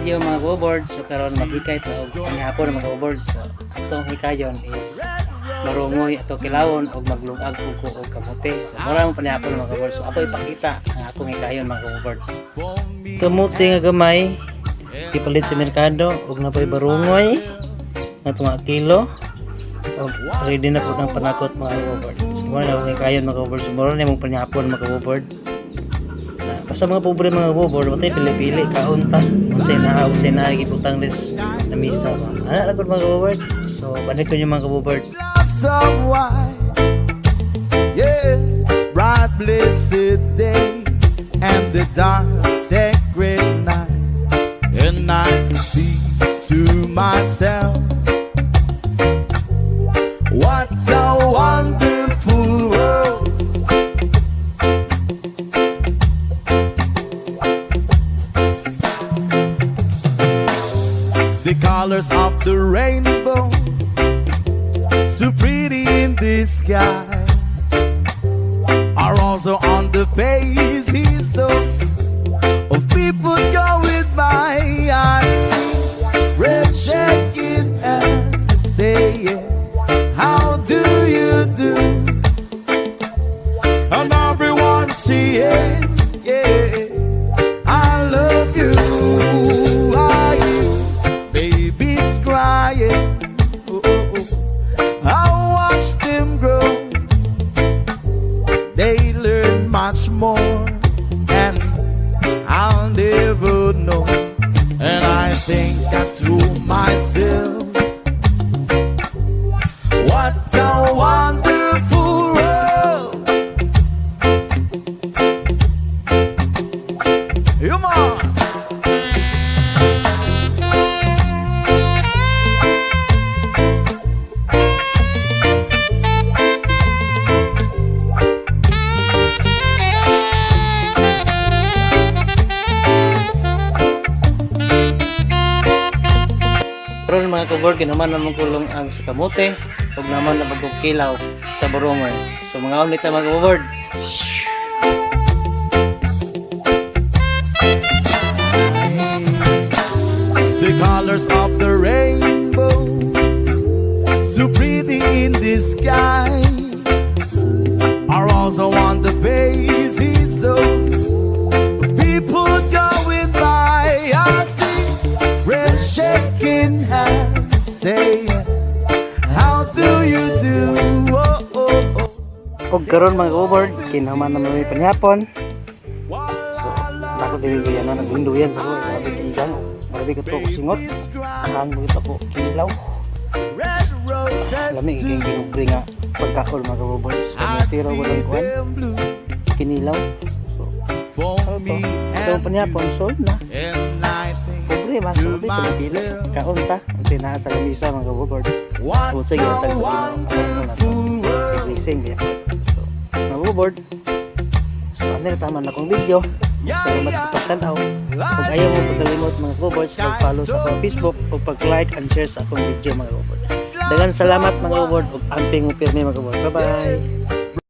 video mga go-board. So karon maghikay ta og panihapon mga go-board. So atong hikayon is marungoy ato kilawon og maglungag kuko og kamote. So mura mo panihapon mga go-board. So ako ipakita ang akong hikayon mga go-board. Kamote nga gamay ipalit sa merkado og napay barungoy na tunga kilo. Og ready na po ng panakot mga go-board. So mura na akong hikayon mga go-board. So mura na mong panihapon mga go-board. Basta mga pobre mga go-board, matay pili-pili, kaunta. Usay na, giputang res na misa. Ano lang mga go-board? So, balik ko yung mga go-board. Yeah, bright blessed day and the dark sacred night, and I can see to myself, what a wonderful world. The colors of the rainbow, so pretty in the sky, are also on the faces of people going by. I see red shaking hands saying, how do you do? And everyone saying, yeah, I love you. Babies crying, oh, oh, oh. I watch them grow. They learn much more, and I'll never know. And I think to myself, what a wonderful world. Come on. Karon mga go-board, kinaman naman kulong ang sa kamote ug naman na pagkilaw sa barungoy. So mga ulit na mga go-board. The colors of the rainbow, so pretty in the sky, are also on the faces of people going by. I see red shaking hands saying, how do you do? Oh, oh, oh. Og karon mga go-board, kinaman naman may panihapon. So ako dili na naglinduyan sa ko, sabi tingang. Marami ka po singot, akang mo ito po kilaw. Lamig ikang ginubre nga pagkakol mga go-board. So matira ko lang kuhan, kinilaw. So ito ang panihapon, sold na. Pobre, mas pobre, pili-pili. Kaunta, ang tinaha sa lamisa mga go-board. So sige, ang tagal na gising niya. So mga go-board, so ano na tama na kong video. Salamat sa pagtanaw. Kung ayaw mo pagkalimot mga go-boards, mag-follow sa akong Facebook o pag-like and share sa akong video mga go-board. Dagan salamat mga go-board ug amping pirmi mga go-board. Bye-bye!